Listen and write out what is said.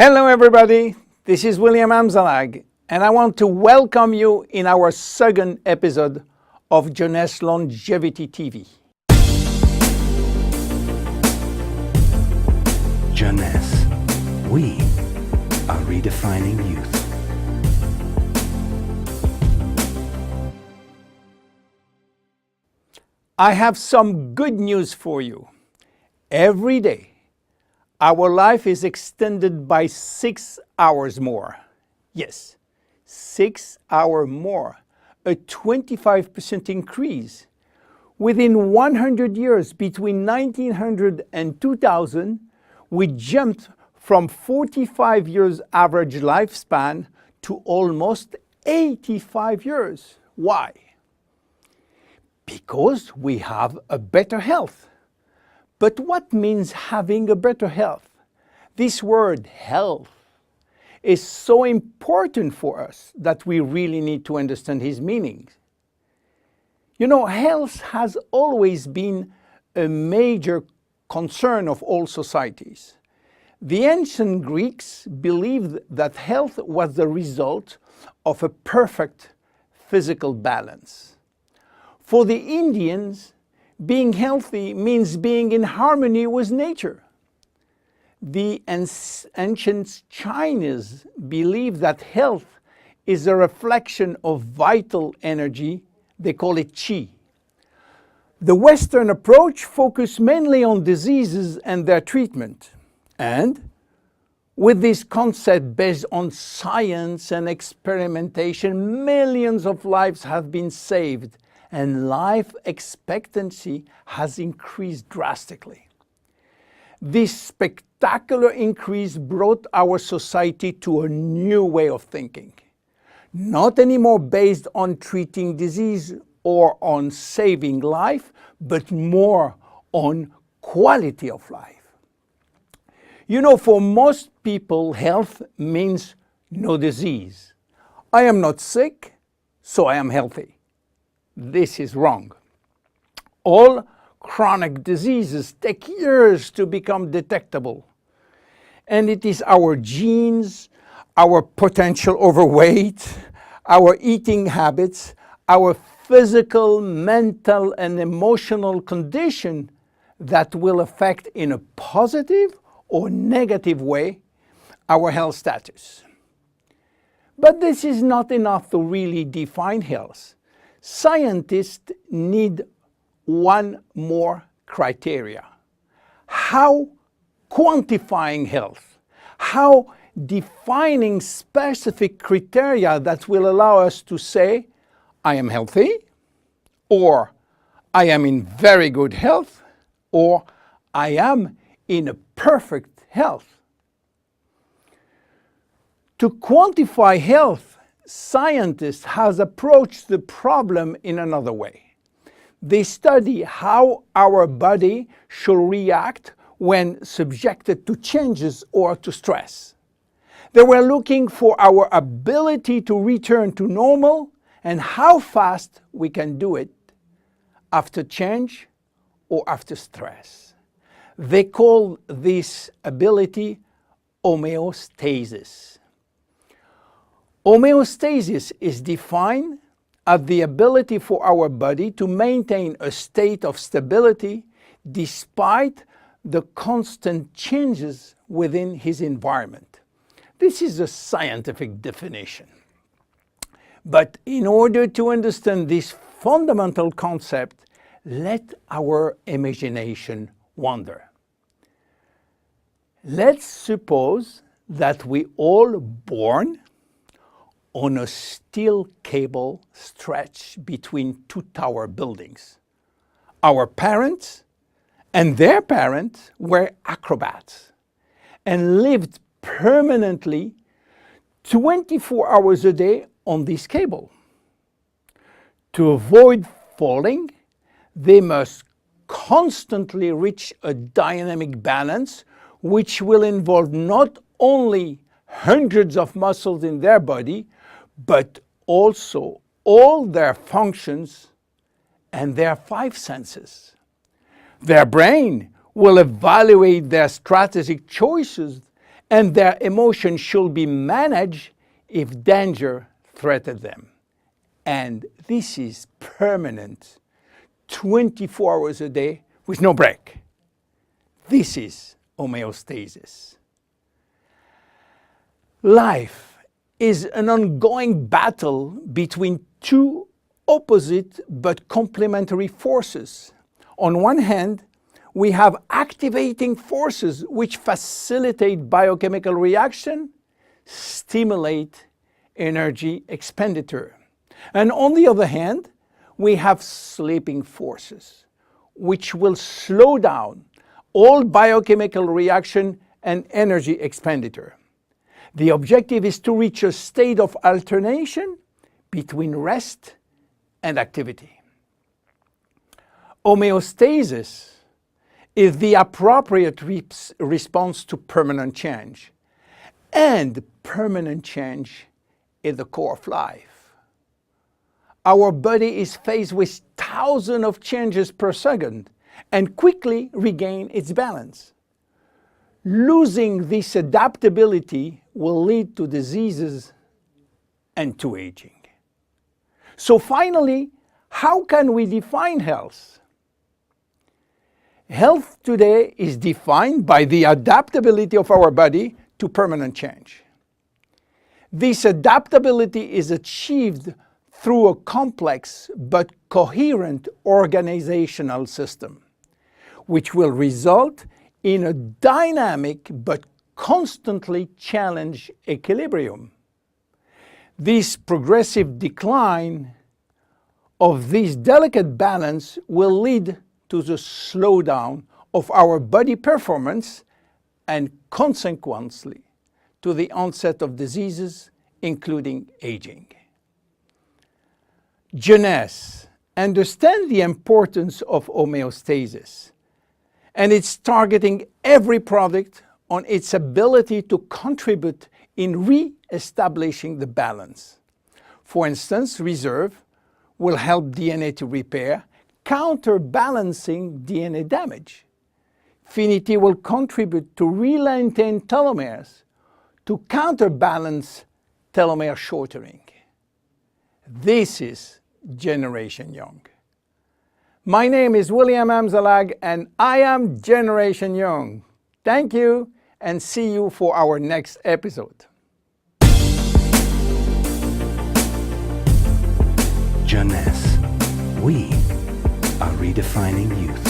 Hello everybody, this is William Amzalag, and I want to welcome you in our second episode of Jeunesse Longevity TV. Jeunesse, we are redefining youth. I have some good news for you. Every day, our life is extended by 6 hours more. Yes, 6 hours more, a 25% increase. Within 100 years, between 1900 and 2000, we jumped from 45 years average lifespan to almost 85 years. Why? Because we have a better health. But what means having a better health? This word health is so important for us that we really need to understand his meaning. You know, health has always been a major concern of all societies. The ancient Greeks believed that health was the result of a perfect physical balance. For the Indians, being healthy means being in harmony with nature. The ancient Chinese believed that health is a reflection of vital energy. They call it qi. The Western approach focused mainly on diseases and their treatment. And with this concept based on science and experimentation, millions of lives have been saved and life expectancy has increased drastically. This spectacular increase brought our society to a new way of thinking, not anymore based on treating disease or on saving life, but more on quality of life. You know, for most people, health means no disease. I am not sick, so I am healthy. This is wrong. All chronic diseases take years to become detectable. And it is our genes, our potential overweight, our eating habits, our physical, mental, and emotional condition that will affect in a positive or negative way our health status. But this is not enough to really define health. Scientists need one more criteria. How quantifying health? How defining specific criteria that will allow us to say, I am healthy, or I am in very good health, or I am in a perfect health. To quantify health, scientists have approached the problem in another way. They study how our body should react when subjected to changes or to stress. They were looking for our ability to return to normal and how fast we can do it after change or after stress. They call this ability homeostasis. Homeostasis is defined as the ability for our body to maintain a state of stability despite the constant changes within his environment. This is a scientific definition. But in order to understand this fundamental concept, let our imagination wander. Let's suppose that we all born on a steel cable stretched between two tower buildings. Our parents and their parents were acrobats and lived permanently 24 hours a day on this cable. To avoid falling, they must constantly reach a dynamic balance, which will involve not only hundreds of muscles in their body, but also all their functions and their 5 senses. Their brain will evaluate their strategic choices and their emotions should be managed if danger threatens them. And this is permanent, 24 hours a day with no break. This is homeostasis. Life is an ongoing battle between two opposite but complementary forces. On one hand, we have activating forces which facilitate biochemical reaction, stimulate energy expenditure. And on the other hand, we have sleeping forces which will slow down all biochemical reaction and energy expenditure. The objective is to reach a state of alternation between rest and activity. Homeostasis is the appropriate response to permanent change. And permanent change is the core of life. Our body is faced with thousands of changes per second and quickly regain its balance. Losing this adaptability will lead to diseases and to aging. So finally, how can we define health? Health today is defined by the adaptability of our body to permanent change. This adaptability is achieved through a complex but coherent organizational system, which will result in a dynamic but constantly challenged equilibrium. This progressive decline of this delicate balance will lead to the slowdown of our body performance and consequently to the onset of diseases, including aging. Jeunesse understands the importance of homeostasis, and it's targeting every product on its ability to contribute in re-establishing the balance. For instance, Reserve will help DNA to repair, counterbalancing DNA damage. Finity will contribute to re-lengthen telomeres to counterbalance telomere shortening. This is Generation Young. My name is William Amzalag and I am Generation Young. Thank you and see you for our next episode. Jeunesse. We are redefining youth.